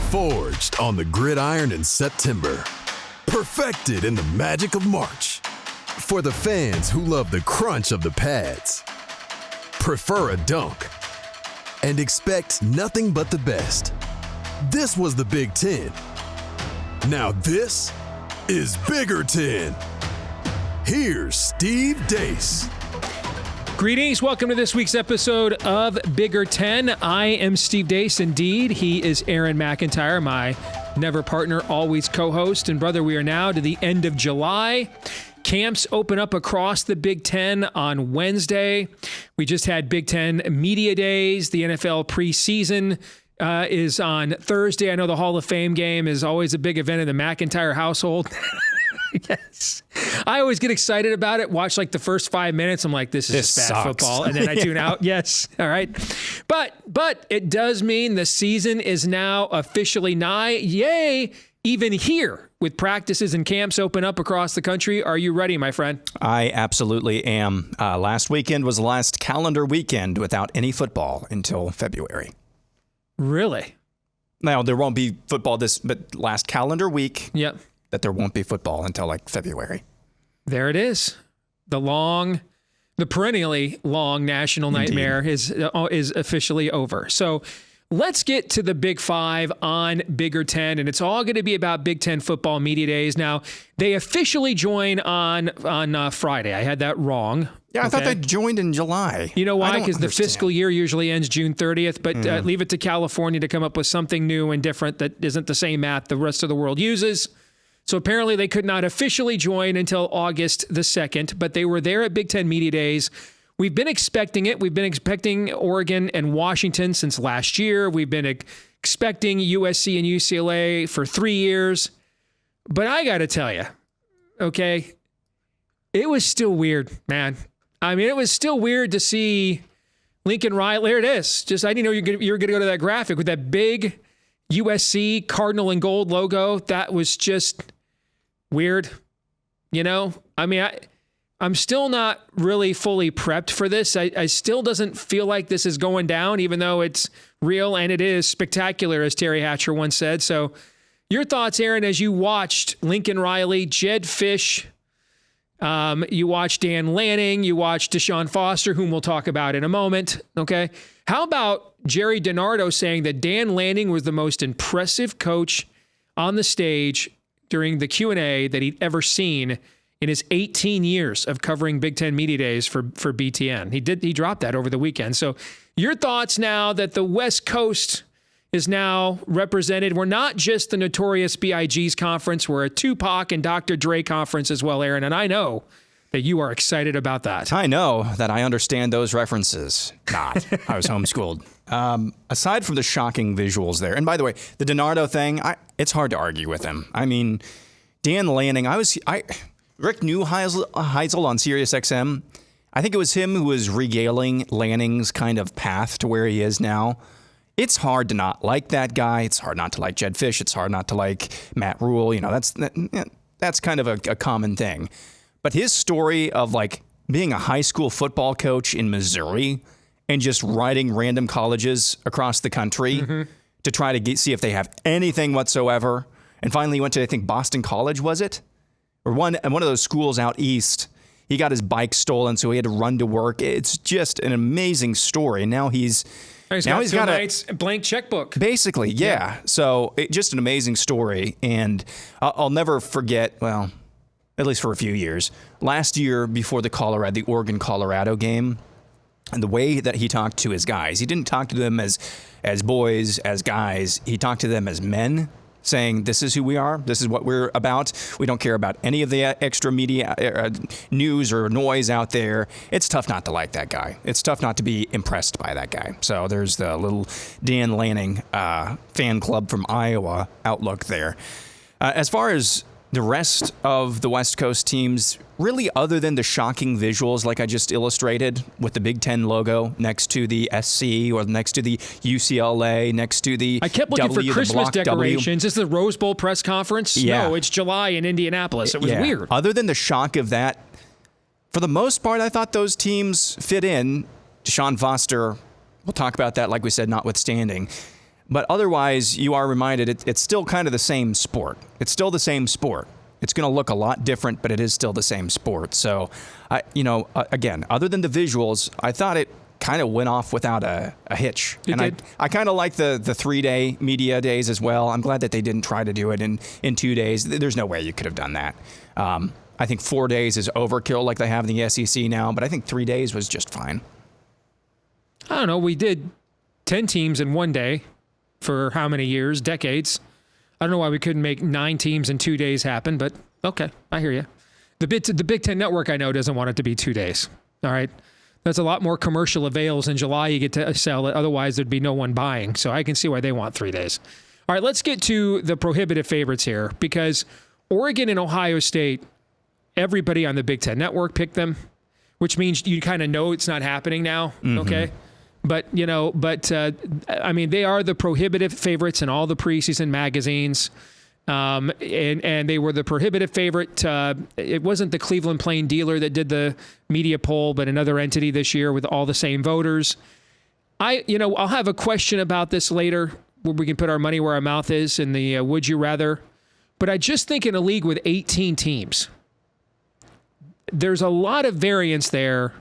Forged on the gridiron in September. Perfected in the magic of March. For the fans who love the crunch of the pads. Prefer a dunk. And expect nothing but the best. This was the Big Ten. Now this is Bigger Ten. Here's Steve Deace. Greetings. Welcome to this week's episode of Bigger Ten. I am Steve Deace. Indeed, he is Aaron McIntyre, my never partner, always co-host. And brother, we are now to the end of July. Camps open up across the Big Ten on Wednesday. We just had Big Ten Media Days. The NFL preseason is on Thursday. I know the Hall of Fame game is always a big event in the McIntyre household. Yes. I always get excited about it. Watch like the first 5 minutes. I'm like, this is just bad sucks. football. And then I tune out. Yes. All right. But it does mean the season is now officially nigh. Yay. Even here with practices and camps open up across the country. Are you ready, my friend? I absolutely am. Last weekend was the last calendar weekend without any football until February. Really? Now, there won't be football but last calendar week. Yep. That there won't be football until like February. There it is. The perennially long national nightmare is officially over. So let's get to the Big Five on Bigger Ten, and it's all going to be about Big Ten football media days. Now, they officially join on Friday. I had that wrong. Yeah, I thought they joined in July. You know why? Because the fiscal year usually ends June 30th, but leave it to California to come up with something new and different that isn't the same math the rest of the world uses. So apparently they could not officially join until August the 2nd, but they were there at Big Ten Media Days. We've been expecting it. We've been expecting Oregon and Washington since last year. We've been expecting USC and UCLA for 3 years. But I got to tell you, okay, it was still weird, man. I mean, it was still weird to see Lincoln Riley. There it is. Just, I didn't know you were going to go to that graphic with that big USC Cardinal and gold logo. That was just weird. You know, I mean, I'm still not really fully prepped for this. I still doesn't feel like this is going down, even though it's real and it is spectacular, as Terry Hatcher once said. So your thoughts, Aaron, as you watched Lincoln Riley, Jedd Fisch, you watched Dan Lanning, you watched Deshaun Foster, whom we'll talk about in a moment. Okay. How about Jerry DiNardo saying that Dan Lanning was the most impressive coach on the stage during the Q&A that he'd ever seen in his 18 years of covering Big Ten Media Days for BTN. He dropped that over the weekend. So your thoughts now that the West Coast is now represented. We're not just the Notorious B.I.G.'s conference. We're a Tupac and Dr. Dre conference as well, Aaron. And I know that you are excited about that. I know that I understand those references. Not. I was homeschooled. Aside from the shocking visuals there, and by the way, the DiNardo thing, it's hard to argue with him. I mean, Dan Lanning, Rick Neuheisel on SiriusXM, I think it was him who was regaling Lanning's kind of path to where he is now. It's hard to not like that guy. It's hard not to like Jedd Fisch. It's hard not to like Matt Rule. You know, that's kind of a common thing. But his story of like being a high school football coach in Missouri and just riding random colleges across the country to try to see if they have anything whatsoever. And finally he went to, I think, Boston College, was it? Or one of those schools out east. He got his bike stolen, so he had to run to work. It's just an amazing story. And now he's got a blank checkbook. Basically, yeah. So just an amazing story. And I'll never forget, well, at least for a few years, last year before the Oregon-Colorado game, and the way that he talked to his guys, he didn't talk to them as boys, as guys. He talked to them as men, saying, this is who we are. This is what we're about. We don't care about any of the extra media news or noise out there. It's tough not to like that guy. It's tough not to be impressed by that guy. So there's the little Dan Lanning fan club from Iowa outlook there. As far as the rest of the West Coast teams, really other than the shocking visuals like I just illustrated with the Big Ten logo next to the SC or next to the UCLA, next to the I kept looking W, for Christmas decorations. W. Is this the Rose Bowl press conference? Yeah. No, it's July in Indianapolis. It was weird. Other than the shock of that, for the most part, I thought those teams fit in. Deshaun Foster, we'll talk about that, like we said, notwithstanding. But otherwise, you are reminded it's still kind of the same sport. It's still the same sport. It's going to look a lot different, but it is still the same sport. So, again, other than the visuals, I thought it kind of went off without a hitch. I kind of like the 3-day media days as well. I'm glad that they didn't try to do it in 2 days. There's no way you could have done that. I think 4 days is overkill like they have in the SEC now, but I think 3 days was just fine. I don't know. We did 10 teams in 1 day for how many years? Decades. I don't know why we couldn't make 9 teams in 2 days happen, but okay, I hear you. The Big Ten Network, I know, doesn't want it to be 2 days. All right. That's a lot more commercial avails. In July, you get to sell it. Otherwise, there'd be no one buying. So I can see why they want 3 days. All right, let's get to the prohibitive favorites here, because Oregon and Ohio State, everybody on the Big Ten Network picked them, which means you kind of know it's not happening now. Okay. But, I mean, they are the prohibitive favorites in all the preseason magazines. And they were the prohibitive favorite. It wasn't the Cleveland Plain Dealer that did the media poll, but another entity this year with all the same voters. I'll have a question about this later where we can put our money where our mouth is in the would you rather. But I just think in a league with 18 teams, there's a lot of variance there.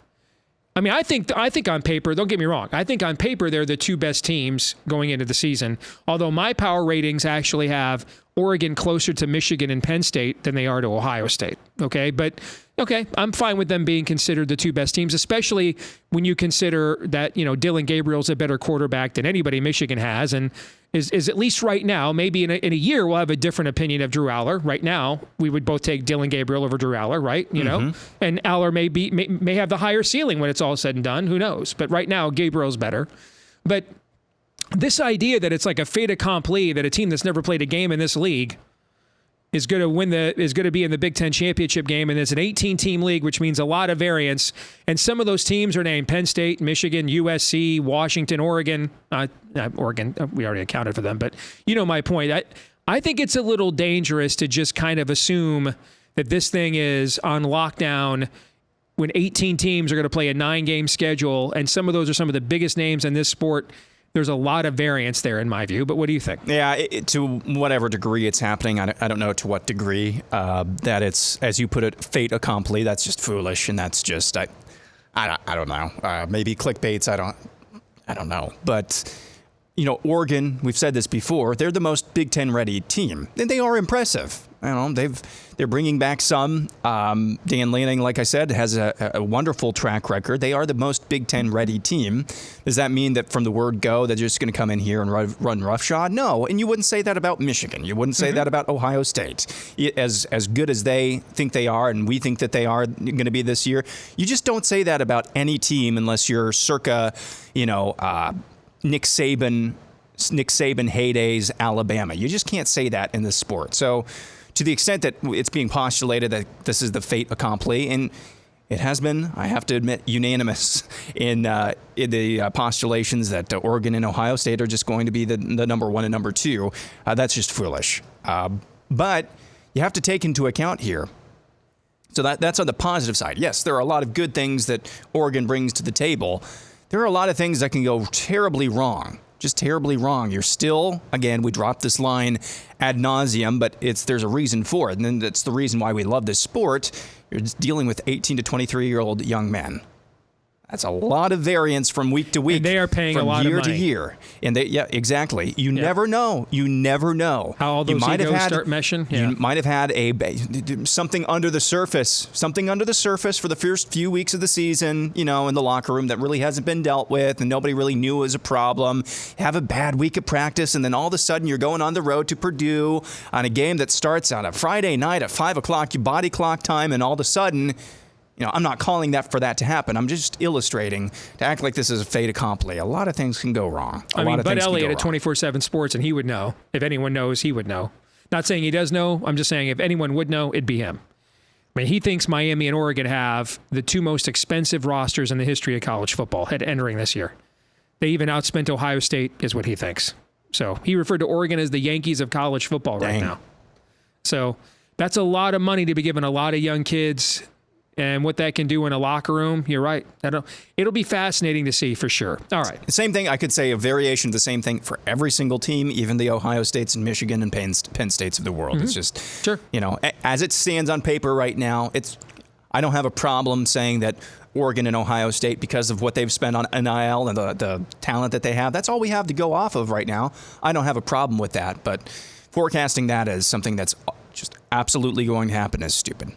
I mean, I think on paper, don't get me wrong, I think on paper they're the 2 best teams going into the season, although my power ratings actually have Oregon closer to Michigan and Penn State than they are to Ohio State, okay? But, okay, I'm fine with them being considered the 2 best teams, especially when you consider that, Dylan Gabriel's a better quarterback than anybody Michigan has, and is at least right now, maybe in a year we'll have a different opinion of Drew Aller. Right now, we would both take Dylan Gabriel over Drew Aller, right? And Aller may have the higher ceiling when it's all said and done. Who knows? But right now, Gabriel's better. But this idea that it's like a fait accompli that a team that's never played a game in this league is going to be in the Big Ten championship game, and it's an 18-team league, which means a lot of variance. And some of those teams are named Penn State, Michigan, USC, Washington, Oregon. Oregon, we already accounted for them, but you know my point. I think it's a little dangerous to just kind of assume that this thing is on lockdown when 18 teams are going to play a 9-game schedule, and some of those are some of the biggest names in this sport. There's a lot of variance there in my view, but what do you think? Yeah, to whatever degree it's happening, I don't know to what degree, that it's, as you put it, fait accompli. That's just foolish, and that's just, I don't know. Maybe clickbaits, I don't know. But, Oregon, we've said this before, they're the most Big Ten ready team, and they are impressive. They're bringing back some. Dan Lanning, like I said, has a wonderful track record. They are the most Big Ten ready team. Does that mean that from the word go, they're just going to come in here and run roughshod? No, and you wouldn't say that about Michigan. You wouldn't say that about Ohio State. As good as they think they are, and we think that they are going to be this year, you just don't say that about any team unless you're circa, Nick Saban heydays Alabama. You just can't say that in this sport. So, to the extent that it's being postulated that this is the fait accompli, and it has been, I have to admit, unanimous in the postulations that Oregon and Ohio State are just going to be the number 1 and number 2. That's just foolish. But you have to take into account here. So that's on the positive side. Yes, there are a lot of good things that Oregon brings to the table. There are a lot of things that can go terribly wrong. Just terribly wrong. You're still, again, we dropped this line ad nauseum, but there's a reason for it. And then that's the reason why we love this sport. You're just dealing with 18 to 23-year-old young men. That's a lot of variance from week to week. And they are paying a lot of money. From year to year. And exactly. You never know. You never know. How all those egos start meshing. You might have had something under the surface for the first few weeks of the season, in the locker room that really hasn't been dealt with and nobody really knew it was a problem. Have a bad week of practice, and then all of a sudden you're going on the road to Purdue on a game that starts on a Friday night at 5 o'clock, your body clock time, and all of a sudden, I'm not calling for that to happen. I'm just illustrating to act like this is a fait accompli. A lot of things can go wrong. Bud Elliott at 24/7 Sports, and he would know. If anyone knows, he would know. Not saying he does know. I'm just saying if anyone would know, it'd be him. He thinks Miami and Oregon have the 2 most expensive rosters in the history of college football entering this year. They even outspent Ohio State, is what he thinks. So he referred to Oregon as the Yankees of college football right now. So that's a lot of money to be giving a lot of young kids and what that can do in a locker room. You're right. It'll be fascinating to see for sure. All right. Same thing. I could say a variation of the same thing for every single team, even the Ohio States and Michigan and Penn States of the world. It's just, Sure. As it stands on paper right now, I don't have a problem saying that Oregon and Ohio State, because of what they've spent on NIL and the talent that they have, that's all we have to go off of right now. I don't have a problem with that, but forecasting that as something that's just absolutely going to happen is stupid.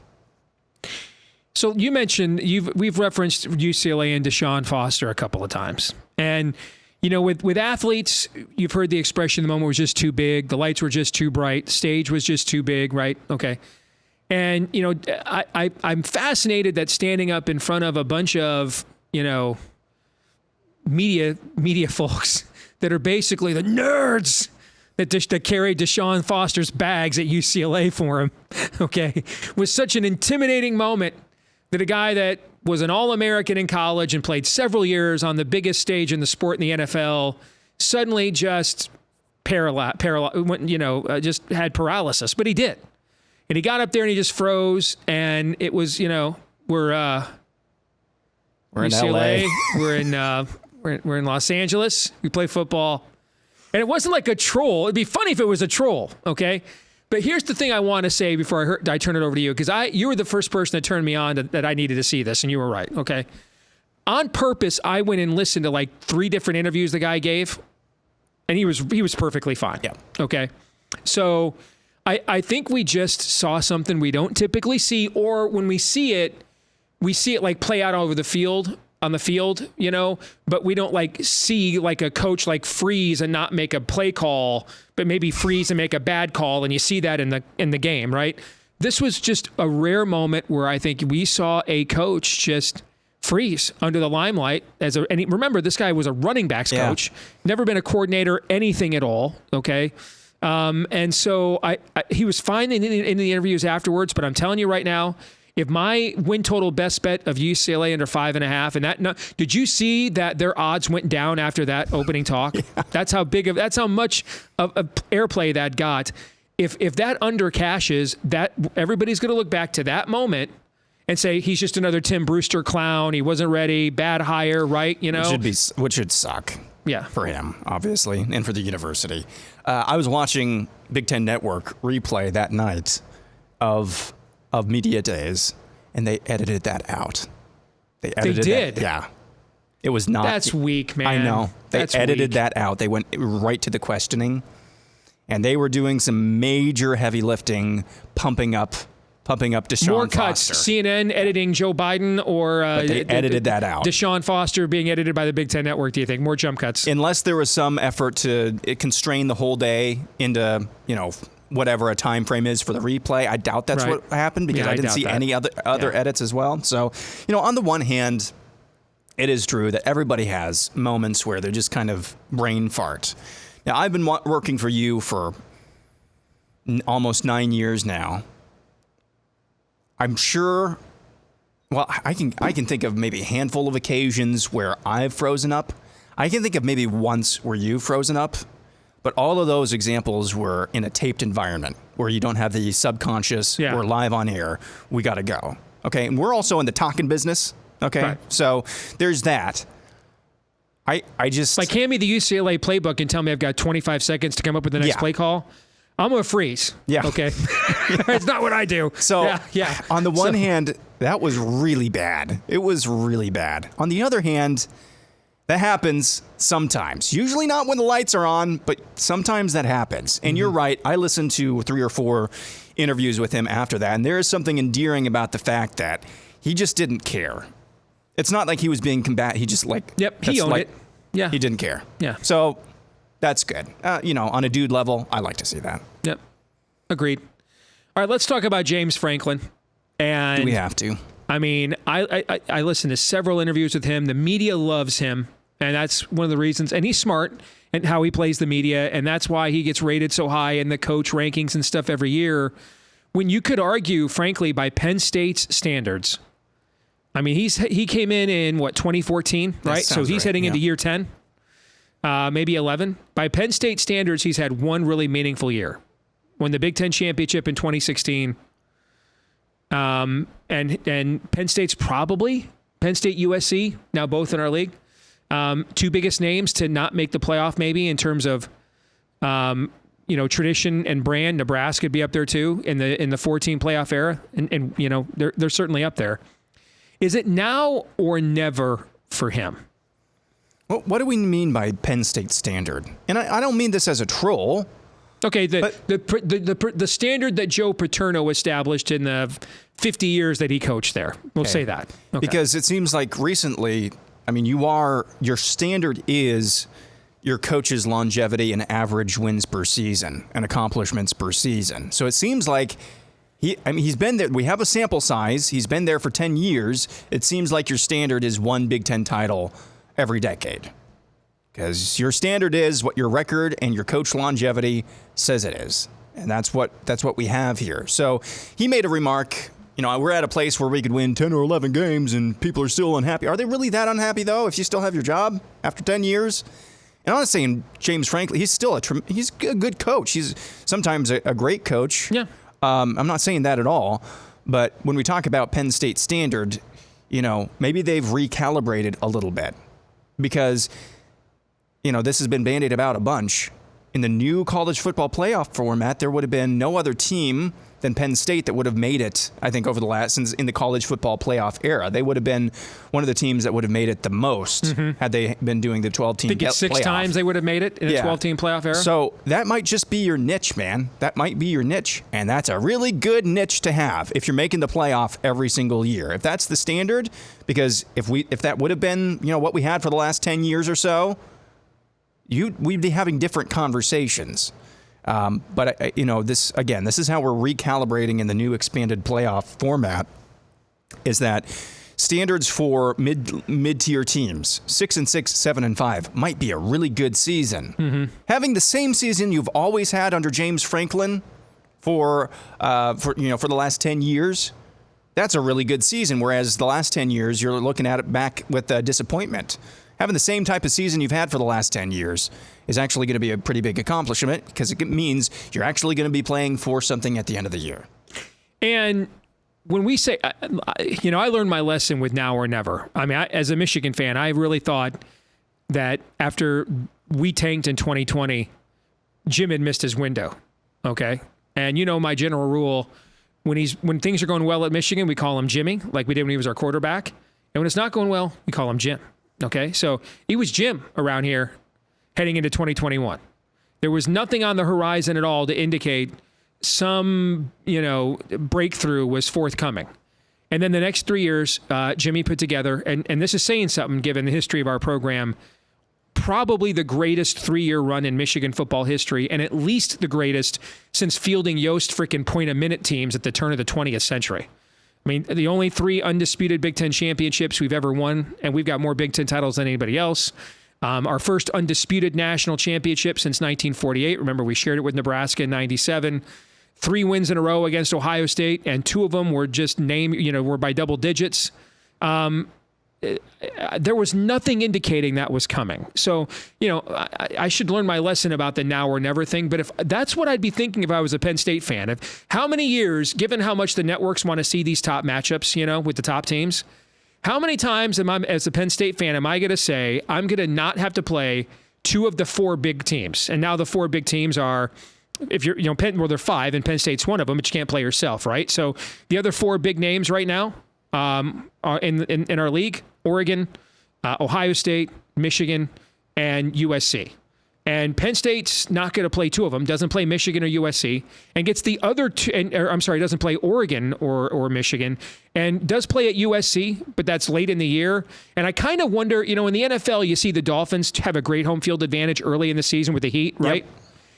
So you mentioned we've referenced UCLA and Deshaun Foster a couple of times, and with athletes, you've heard the expression: the moment was just too big, the lights were just too bright, the stage was just too big, right? Okay. And, I'm fascinated that standing up in front of a bunch of, media folks that are basically the nerds that carried Deshaun Foster's bags at UCLA for him, okay, was such an intimidating moment that a guy that was an All-American in college and played several years on the biggest stage in the sport in the NFL suddenly just just had paralysis, but he did. And he got up there and he just froze. And it was, we're in UCLA, LA. we're in Los Angeles. We play football, and it wasn't like a troll. It'd be funny if it was a troll, okay? But here's the thing I want to say before I turn it over to you, because you were the first person that turned me on that I needed to see this, and you were right, okay? On purpose, I went and listened to like 3 different interviews the guy gave, and he was perfectly fine. Yeah. Okay. So I think we just saw something we don't typically see, or when we see it like play out over the field, on the field, but we don't like see like a coach like freeze and not make a play call, but maybe freeze and make a bad call. And you see that in the game, right? This was just a rare moment where I think we saw a coach just freeze under the limelight and remember, this guy was a running backs coach, never been a coordinator, anything at all. Okay. And so he was fine in the interviews afterwards, but I'm telling you right now, if my win total best bet of UCLA under 5.5, did you see that their odds went down after that opening talk? Yeah. That's how much of airplay that got. If that under cashes, that everybody's going to look back to that moment and say he's just another Tim Brewster clown. He wasn't ready, bad hire, right? Which should suck. Yeah, for him, obviously, and for the university. I was watching Big Ten Network replay that night of media days, and they edited that out. They did. Yeah, it was not. That's weak, man. I know. They edited that out. They went right to the questioning, and they were doing some major heavy lifting, pumping up Deshaun More cuts. Foster. CNN editing Joe Biden, or they edited that out. Deshaun Foster being edited by the Big Ten Network. Do you think more jump cuts? Unless there was some effort to constrain the whole day into whatever a time frame is for the replay, I doubt that's what happened, because I didn't see any other edits as well. So on the one hand, it is true that everybody has moments where they're just kind of brain fart. Now, I've been working for you for almost 9 years now. I'm sure, I can think of maybe a handful of occasions where I've frozen up. I can think of maybe once where you've frozen up, but all of those examples were in a taped environment where you don't have the subconscious. We're live on air. We got to go. Okay. And we're also in the Talkin business. Okay. Right. So there's that. I just like hand me the UCLA playbook and tell me I've got 25 seconds to come up with the next play call. I'm going to freeze. Yeah. Okay. It's not what I do. So on the one hand, that was really bad. It was really bad. On the other hand, that happens sometimes. Usually not when the lights are on, but sometimes that happens. And you're right. I listened to 3 or 4 interviews with him after that, and there is something endearing about the fact that he just didn't care. It's not like he was being combative. He just he owned it. Yeah. He didn't care. Yeah. So that's good. On a dude level, I like to see that. Yep. Agreed. All right, let's talk about James Franklin. And do we have to? I mean, I listened to several interviews with him. The media loves him, and that's one of the reasons. And he's smart in how he plays the media, and that's why he gets rated so high in the coach rankings and stuff every year. When you could argue, frankly, by Penn State's standards, I mean, he came in 2014, right? So he's heading into year 10. Maybe 11. By Penn State standards, he's had one really meaningful year. Won the Big Ten championship in 2016. And Penn State's probably Penn State, USC, now both in our league. Two biggest names to not make the playoff, maybe in terms of tradition and brand. Nebraska would be up there too in the 14 playoff era, and they're certainly up there. Is it now or never for him? Well, what do we mean by Penn State standard? And I don't mean this as a troll. Okay, the standard that Joe Paterno established in the 50 years that he coached there. We'll say that. Okay. Because it seems like recently, your standard is your coach's longevity and average wins per season and accomplishments per season. So it seems like he's been there. We have a sample size. He's been there for 10 years. It seems like your standard is one Big Ten title every decade. Because your standard is what your record and your coach longevity says it is. And that's what we have here. So he made a remark, we're at a place where we could win 10 or 11 games and people are still unhappy. Are they really that unhappy, though, if you still have your job after 10 years? And I'm not saying James Franklin, he's still he's a good coach. He's sometimes a great coach. Yeah. I'm not saying that at all. But when we talk about Penn State standard, maybe they've recalibrated a little bit. Because, this has been bandied about a bunch. In the new college football playoff format, there would have been no other team than Penn State that would have made it, I think, since in the college football playoff era. They would have been one of the teams that would have made it the most had they been doing the 12-team playoff. I think it's 6 times they would have made it in a 12-team playoff era. So that might just be your niche, man. That might be your niche. And that's a really good niche to have if you're making the playoff every single year. If that's the standard, because if that would have been, what we had for the last 10 years or so, we'd be having different conversations. But this is how we're recalibrating in the new expanded playoff format, is that standards for mid-tier teams, 6-6, 7-5, might be a really good season. Mm-hmm. Having the same season you've always had under James Franklin for the last 10 years, that's a really good season. Whereas the last 10 years, you're looking at it back with disappointment. Having the same type of season you've had for the last 10 years is actually going to be a pretty big accomplishment, because it means you're actually going to be playing for something at the end of the year. And when we say, I learned my lesson with now or never. As a Michigan fan, I really thought that after we tanked in 2020, Jim had missed his window. Okay. And my general rule, when things are going well at Michigan, we call him Jimmy, like we did when he was our quarterback. And when it's not going well, we call him Jim. Okay, so he was Jim around here heading into 2021. There was nothing on the horizon at all to indicate some, breakthrough was forthcoming. And then the next 3 years, Jimmy put together, and this is saying something given the history of our program, probably the greatest 3-year run in Michigan football history, and at least the greatest since fielding Yost frickin' point-a-minute teams at the turn of the 20th century. The only 3 undisputed Big Ten championships we've ever won, and we've got more Big Ten titles than anybody else. Our first undisputed national championship since 1948. Remember, we shared it with Nebraska in 97. 3 wins in a row against Ohio State, and 2 of them were just were by double digits. There was nothing indicating that was coming. So, I should learn my lesson about the now or never thing. But if that's what I'd be thinking if I was a Penn State fan, how many years, given how much the networks want to see these top matchups, with the top teams, how many times as a Penn State fan, am I going to say, I'm going to not have to play 2 of the 4 big teams? And now the 4 big teams are, if you're, they're 5 and Penn State's one of them, but you can't play yourself, right? So the other 4 big names right now are in our league: Oregon, Ohio State, Michigan, and USC. And Penn State's not going to play 2 of them, doesn't play Michigan or USC, and gets the other 2, doesn't play Oregon or Michigan, and does play at USC, but that's late in the year. And I kind of wonder, in the NFL, you see the Dolphins have a great home field advantage early in the season with the Heat, right? Yep.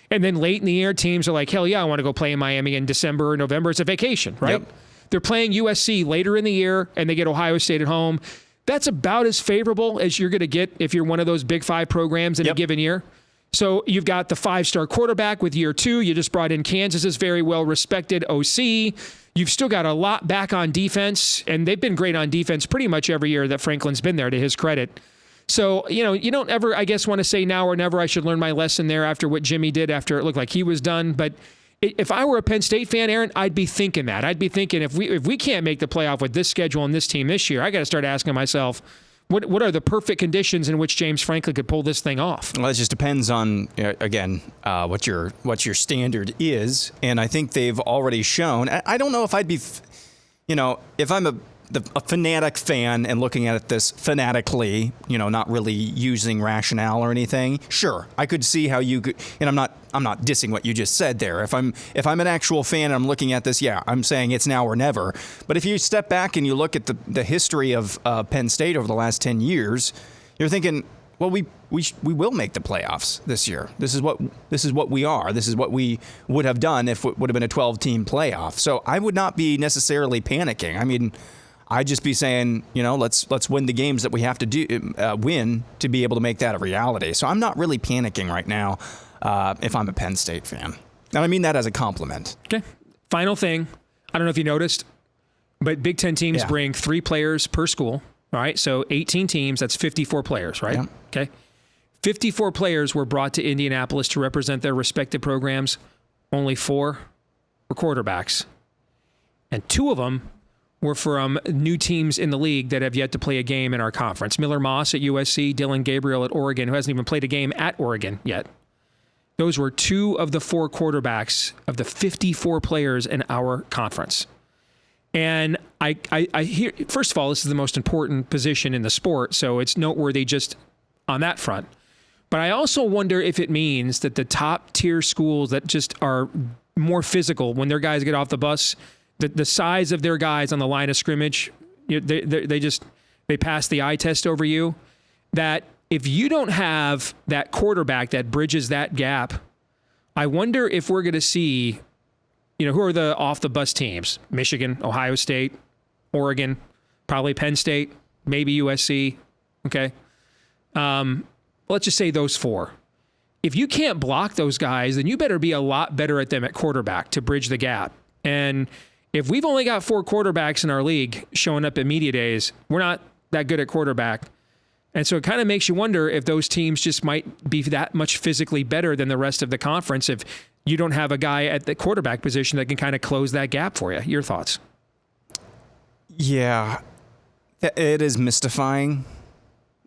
And then late in the year, teams are like, hell yeah, I want to go play in Miami in December or November. It's a vacation, right? Yep. They're playing USC later in the year, and they get Ohio State at home. That's about as favorable as you're going to get if you're one of those Big 5 programs in a given year. So you've got the 5-star quarterback with year 2. You just brought in Kansas's very well-respected OC. You've still got a lot back on defense, and they've been great on defense pretty much every year that Franklin's been there, to his credit. So, you don't ever, I guess, want to say now or never. I should learn my lesson there after what Jimmy did after it looked like he was done. But if I were a Penn State fan, Aaron, I'd be thinking that. I'd be thinking if we can't make the playoff with this schedule and this team this year, I got to start asking myself, what are the perfect conditions in which James Franklin could pull this thing off? Well, it just depends on, again, what your standard is. And I think they've already shown. I don't know if I'd be, if I'm a fanatic fan and looking at this fanatically, not really using rationale or anything. Sure, I could see how you could, and I'm not dissing what you just said there. If I'm an actual fan and I'm looking at this, yeah, I'm saying it's now or never. But if you step back and you look at the history of Penn State over the last 10 years, you're thinking, well, we will make the playoffs this year. This is what we are. This is what we would have done if it would have been a 12-team playoff. So I would not be necessarily panicking. I mean, I'd just be saying, let's win the games that we have to win to be able to make that a reality. So I'm not really panicking right now if I'm a Penn State fan. And I mean that as a compliment. Okay. Final thing. I don't know if you noticed, but Big Ten teams bring 3 players per school. All right. So 18 teams, that's 54 players, right? Yeah. Okay. 54 players were brought to Indianapolis to represent their respective programs. Only 4 were quarterbacks. And 2 of them were from new teams in the league that have yet to play a game in our conference. Miller Moss at USC, Dylan Gabriel at Oregon, who hasn't even played a game at Oregon yet. Those were 2 of the 4 quarterbacks of the 54 players in our conference. And I hear, first of all, this is the most important position in the sport, so it's noteworthy just on that front. But I also wonder if it means that the top tier schools that just are more physical when their guys get off the bus, the size of their guys on the line of scrimmage, they pass the eye test over you, that if you don't have that quarterback that bridges that gap, I wonder if we're going to see, who are the off the bus teams? Michigan, Ohio State, Oregon, probably Penn State, maybe USC. Okay. Let's just say those 4. If you can't block those guys, then you better be a lot better at them at quarterback to bridge the gap. And if we've only got 4 quarterbacks in our league showing up at media days, we're not that good at quarterback. And so it kind of makes you wonder if those teams just might be that much physically better than the rest of the conference if you don't have a guy at the quarterback position that can kind of close that gap for you. Your thoughts? Yeah, it is mystifying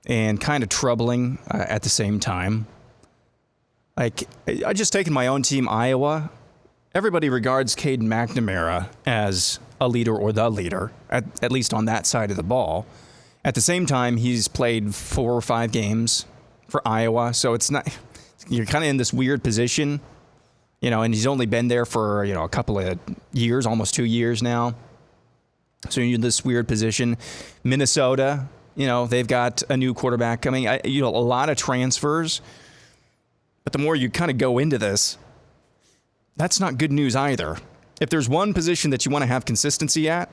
and kind of troubling at the same time. Like, I just taken my own team, Iowa. Everybody regards Caden McNamara as a leader or the leader, at least on that side of the ball. At the same time, he's played 4 or 5 games for Iowa, so it's not. You're kind of in this weird position, and he's only been there for a couple of years, almost 2 years now. So you're in this weird position. Minnesota, they've got a new quarterback coming. A lot of transfers, but the more you kind of go into this, that's not good news either. If there's one position that you want to have consistency at,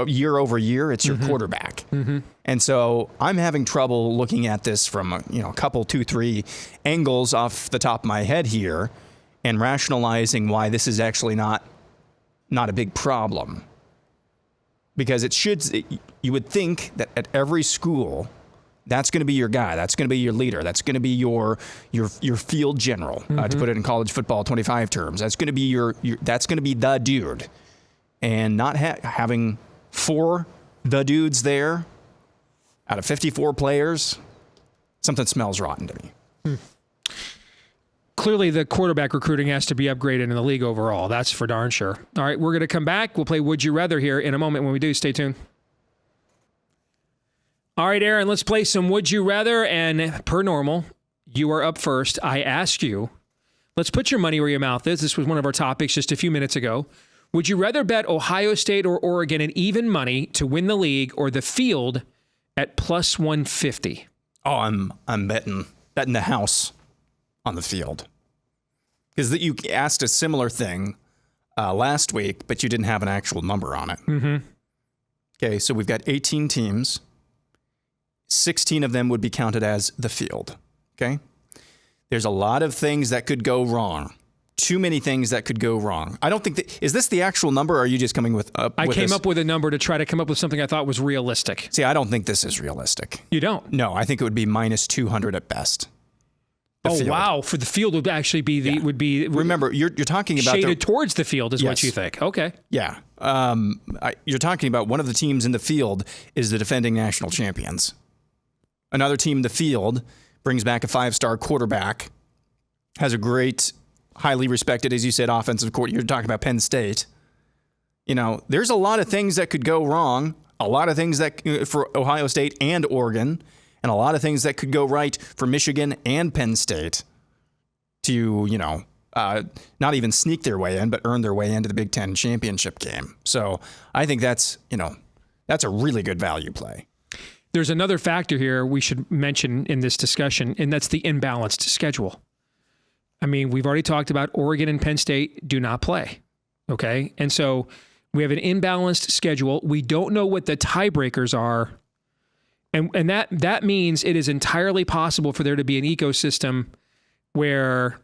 year over year, it's your quarterback. Mm-hmm. And so I'm having trouble looking at this from a couple, 2, 3 angles off the top of my head here and rationalizing why this is actually not a big problem. Because you would think that at every school, that's going to be your guy. That's going to be your leader. That's going to be your field general, to put it in college football 25 terms. That's going to be that's going to be the dude. And not having 4 the dudes there out of 54 players, something smells rotten to me. Clearly, the quarterback recruiting has to be upgraded in the league overall. That's for darn sure. All right, we're going to come back. We'll play Would You Rather here in a moment. When we do, stay tuned. All right, Aaron, let's play some Would You Rather. And per normal, you are up first. I ask you, let's put your money where your mouth is. This was one of our topics just a few minutes ago. Would you rather bet Ohio State or Oregon at even money to win the league or the field at plus 150? Oh, I'm betting the house on the field. Because you asked a similar thing last week, but you didn't have an actual number on it. Mm-hmm. Okay, so we've got 18 teams. 16 of them would be counted as the field. Okay? There's a lot of things that could go wrong. Too many things that could go wrong. I don't think that... Is this the actual number, or are you just coming with... I came up with a number to try to come up with something I thought was realistic. See, I don't think this is realistic. You don't? No, I think it would be minus 200 at best. field. Wow! For the field would actually be would be. Remember, you're talking about shaded towards the field is what you think. Okay. Yeah. You're talking about one of the teams in the field is the defending national champions. Another team in the field brings back a 5-star quarterback, has a great, highly respected, as you said, offensive coordinator. You're talking about Penn State. There's a lot of things that could go wrong. A lot of things that for Ohio State and Oregon. And a lot of things that could go right for Michigan and Penn State to, not even sneak their way in, but earn their way into the Big Ten championship game. So I think that's a really good value play. There's another factor here we should mention in this discussion, and that's the imbalanced schedule. I mean, we've already talked about Oregon and Penn State do not play. Okay. And so we have an imbalanced schedule. We don't know what the tiebreakers are. And that means it is entirely possible for there to be an ecosystem where,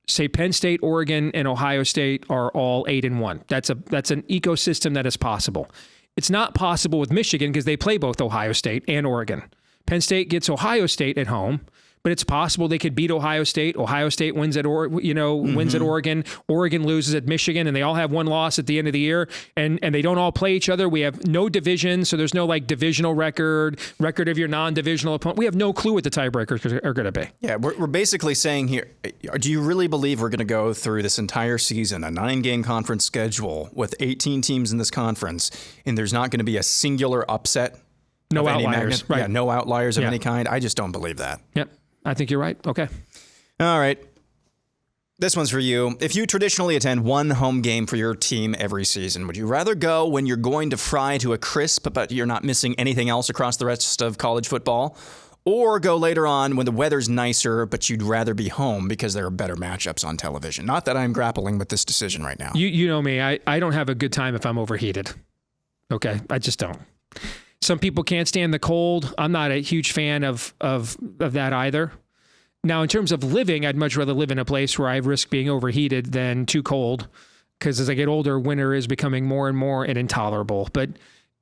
say, Penn State, Oregon, and Ohio State are all 8-1. That's an ecosystem that is possible. It's not possible with Michigan because they play both Ohio State and Oregon. Penn State gets Ohio State at home, but it's possible they could beat Ohio State. Ohio State wins at wins at Oregon. Oregon loses at Michigan, and they all have one loss at the end of the year, and they don't all play each other. We have no division, so there's no divisional record of your non-divisional opponent. We have no clue what the tiebreakers are going to be. Yeah, we're basically saying here, do you really believe we're going to go through this entire season, a 9-game conference schedule with 18 teams in this conference, and there's not going to be a singular upset? No outliers, right? Yeah, no outliers of any kind. I just don't believe that. Yep. I think you're right. Okay. All right. This one's for you. If you traditionally attend one home game for your team every season, would you rather go when you're going to fry to a crisp, but you're not missing anything else across the rest of college football? Or go later on when the weather's nicer, but you'd rather be home because there are better matchups on television? Not that I'm grappling with this decision right now. You know me. I don't have a good time if I'm overheated. Okay? I just don't. Some people can't stand the cold. I'm not a huge fan of that either. Now, in terms of living, I'd much rather live in a place where I risk being overheated than too cold, because as I get older, winter is becoming more and more intolerable. But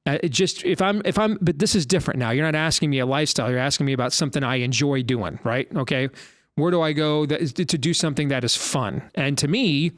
but this is different now. You're not asking me a lifestyle. You're asking me about something I enjoy doing, right? Okay, where do I go to do something that is fun? And to me,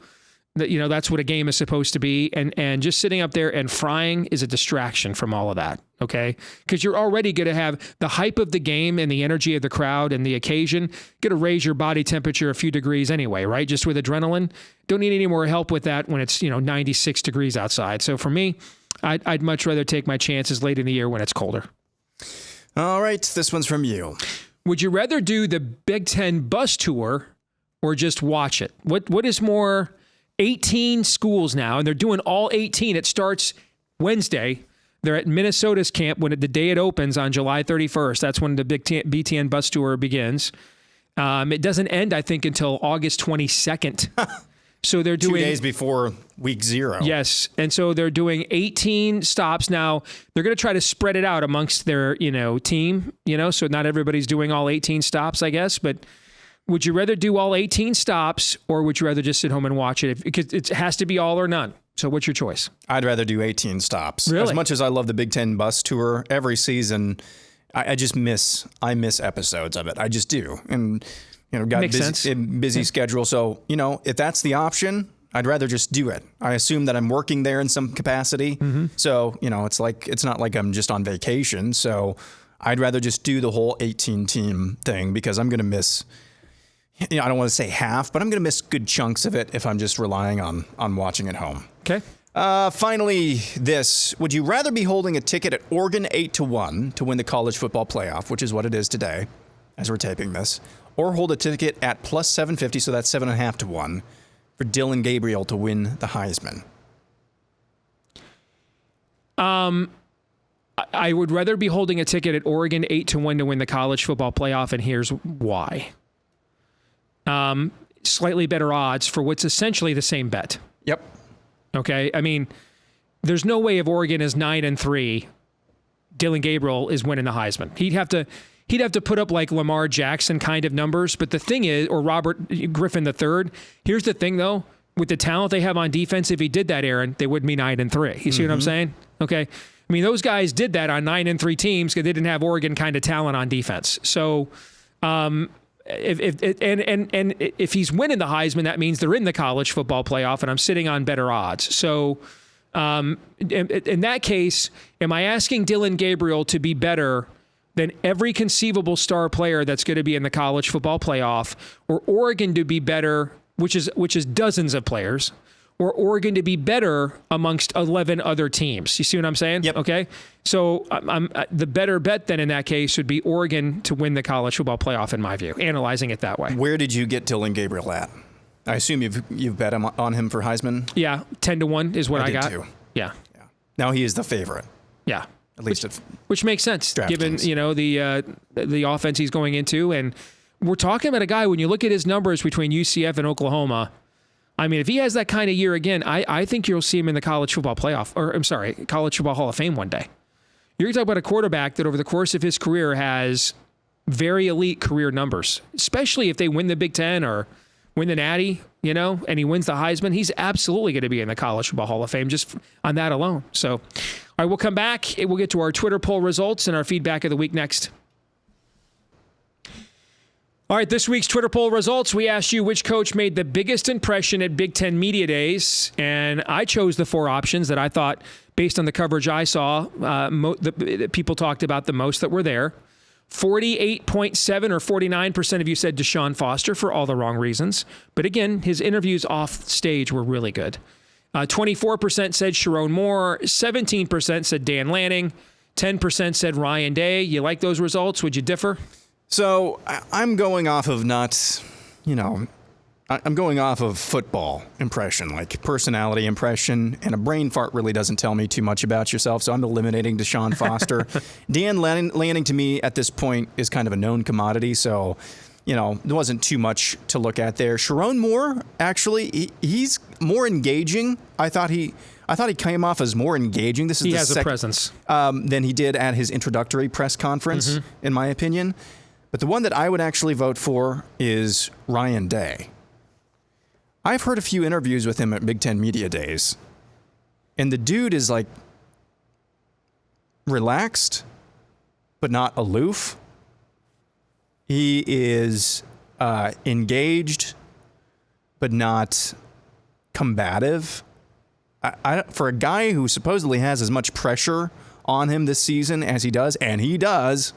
that's what a game is supposed to be. And just sitting up there and frying is a distraction from all of that. Okay. Because you're already going to have the hype of the game and the energy of the crowd and the occasion going to raise your body temperature a few degrees anyway, right? Just with adrenaline. Don't need any more help with that when it's, 96 degrees outside. So for me, I'd much rather take my chances late in the year when it's colder. All right. This one's from you. Would you rather do the Big Ten bus tour or just watch it? What is more? 18 schools now, and they're doing all 18. It starts Wednesday. They're at Minnesota's camp the day it opens on July 31st. That's when the BTN bus tour begins. It doesn't end, I think, until August 22nd. So they're doing 2 days before week 0. Yes, and so they're doing 18 stops now. They're going to try to spread it out amongst their team. So not everybody's doing all 18 stops, I guess, but. Would you rather do all 18 stops, or would you rather just sit home and watch it? Because it has to be all or none. So what's your choice? I'd rather do 18 stops. Really? As much as I love the Big Ten bus tour, every season, I just miss episodes of it. I just do. And, got a busy schedule. So, if that's the option, I'd rather just do it. I assume that I'm working there in some capacity. Mm-hmm. So, it's not like I'm just on vacation. So I'd rather just do the whole 18 team thing because I'm going to miss... I don't want to say half, but I'm going to miss good chunks of it if I'm just relying on watching at home. Okay. Finally, would you rather be holding a ticket at Oregon 8-1 to win the college football playoff, which is what it is today as we're taping this, or hold a ticket at plus 750, so that's 7.5 to 1, for Dylan Gabriel to win the Heisman? I would rather be holding a ticket at Oregon 8-1 to win the college football playoff, and here's why. Slightly better odds for what's essentially the same bet. Yep. Okay. I mean, there's no way if Oregon is 9-3, Dylan Gabriel is winning the Heisman. He'd have to put up like Lamar Jackson kind of numbers. But the thing is, or Robert Griffin III. Here's the thing though, with the talent they have on defense, if he did that, Aaron, they would be 9-3. You see what I'm saying? Okay. I mean, those guys did that on 9-3 teams because they didn't have Oregon kind of talent on defense. So, if he's winning the Heisman, that means they're in the college football playoff, and I'm sitting on better odds. So in that case, am I asking Dillon Gabriel to be better than every conceivable star player that's going to be in the college football playoff, or Oregon to be better, which is dozens of players, or Oregon to be better amongst 11 other teams? You see what I'm saying? Yep. Okay. So the better bet then in that case would be Oregon to win the college football playoff, in my view, analyzing it that way. Where did you get Dillon Gabriel at? I assume you've bet on him for Heisman? Yeah, 10-1 is what I got. Too. Yeah. Now he is the favorite. Yeah. At least which makes sense given, DraftKings. the offense he's going into. And we're talking about a guy, when you look at his numbers between UCF and Oklahoma, I mean, if he has that kind of year again, I think you'll see him in the college football playoff, college football Hall of Fame one day. You're talking about a quarterback that over the course of his career has very elite career numbers, especially if they win the Big Ten or win the Natty, and he wins the Heisman. He's absolutely going to be in the college football Hall of Fame just on that alone. So, all right, we'll come back. We'll get to our Twitter poll results and our feedback of the week next. All right, this week's Twitter poll results. We asked you which coach made the biggest impression at Big Ten Media Days, and I chose the 4 options that I thought, based on the coverage I saw, the people talked about the most that were there. 48.7 or 49% of you said Deshaun Foster for all the wrong reasons. But again, his interviews off stage were really good. 24% said Sharon Moore. 17% said Dan Lanning. 10% said Ryan Day. You like those results? Would you differ? So I'm going off of I'm going off of football impression, like personality impression, and a brain fart really doesn't tell me too much about yourself, so I'm eliminating Deshaun Foster. Dan Lanning, to me, at this point, is kind of a known commodity, so, there wasn't too much to look at there. Sharon Moore, actually, he's more engaging. I thought he came off as more engaging. He has a presence. Than he did at his introductory press conference, in my opinion. But the one that I would actually vote for is Ryan Day. I've heard a few interviews with him at Big Ten Media Days, and the dude is like relaxed, but not aloof. He is engaged, but not combative. For a guy who supposedly has as much pressure on him this season as he does, and he does,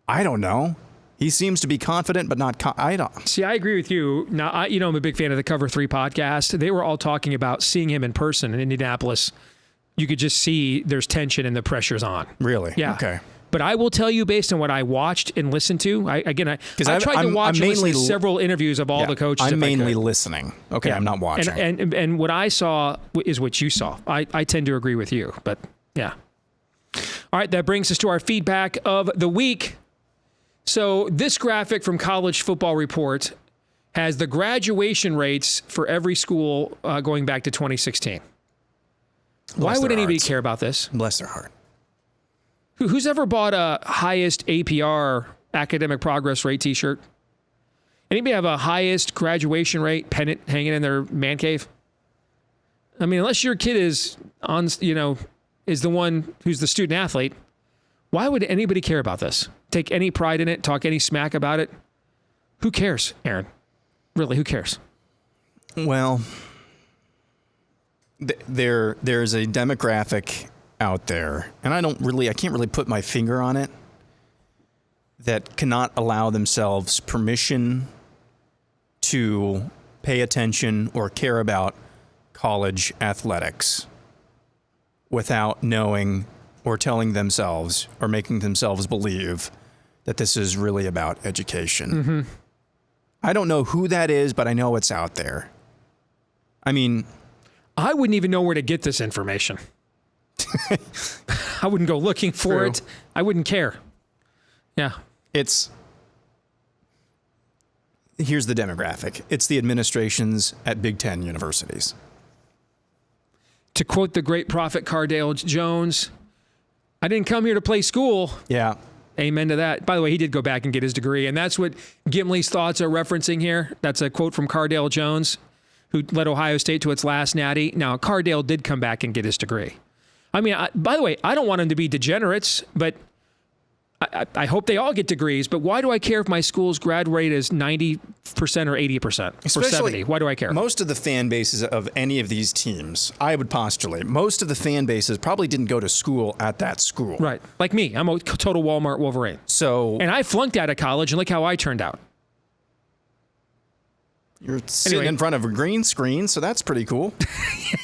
I don't know. He seems to be confident, but not. I don't. See, I agree with you. Now, I'm a big fan of the Cover 3 podcast. They were all talking about seeing him in person in Indianapolis. You could just see there's tension and the pressure's on. Really? Yeah. Okay. But I will tell you, based on what I watched and listened to, I tried to watch and listen to several interviews of all the coaches. I'm mainly listening. Okay, yeah. I'm not watching. And what I saw is what you saw. I tend to agree with you, but yeah. All right, that brings us to our feedback of the week. So this graphic from College Football Report has the graduation rates for every school going back to 2016. Why would anybody care about this? Bless their heart. Who's ever bought a highest APR, academic progress rate t-shirt? Anybody have a highest graduation rate pennant hanging in their man cave? I mean, unless your kid is is the one who's the student athlete, why would anybody care about this? Take any pride in it, talk any smack about it? Who cares, Aaron? Really, who cares? Well, there's a demographic out there, and I can't really put my finger on it, that cannot allow themselves permission to pay attention or care about college athletics without knowing or telling themselves or making themselves believe that this is really about education. Mm-hmm. I don't know who that is, but I know it's out there. I mean, I wouldn't even know where to get this information. I wouldn't go looking for it. I wouldn't care. Yeah. Here's the demographic. It's the administrations at Big Ten universities. To quote the great prophet Cardale Jones, I didn't come here to play school. Yeah. Amen to that. By the way, he did go back and get his degree, and that's what Gimli's thoughts are referencing here. That's a quote from Cardale Jones, who led Ohio State to its last natty. Now, Cardale did come back and get his degree. I mean, by the way, I don't want him to be degenerates, but I hope they all get degrees, but why do I care if my school's grad rate is 90% or 80% or 70? Why do I care? Most of the fan bases of any of these teams, I would postulate, most of the fan bases probably didn't go to school at that school. Right. Like me. I'm a total Walmart Wolverine. And I flunked out of college, and look how I turned out. You're sitting in front of a green screen, so that's pretty cool.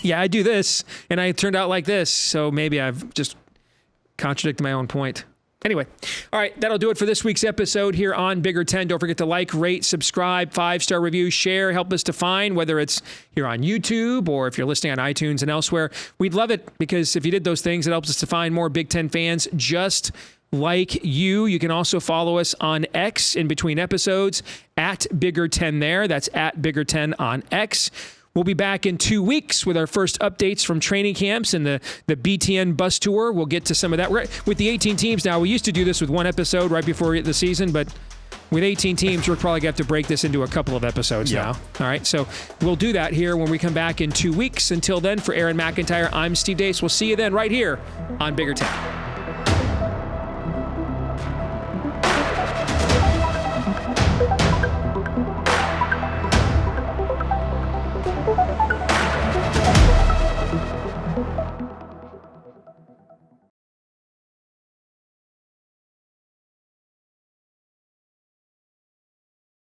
Yeah, I do this, and I turned out like this, so maybe I've just contradicted my own point. Anyway, all right, that'll do it for this week's episode here on Bigger 10. Don't forget to like, rate, subscribe, 5-star review, share, help us to find, whether it's here on YouTube or if you're listening on iTunes and elsewhere. We'd love it because if you did those things, it helps us to find more Big Ten fans just like you. You can also follow us on X in between episodes at Bigger 10 there. That's at Bigger 10 on X. We'll be back in 2 weeks with our first updates from training camps and the BTN bus tour. We'll get to some of that. With the 18 teams now, we used to do this with one episode right before the season, but with 18 teams, we're probably going to have to break this into a couple of episodes now. All right, so we'll do that here when we come back in 2 weeks. Until then, for Aaron McIntyre, I'm Steve Deace. We'll see you then right here on Bigger 10.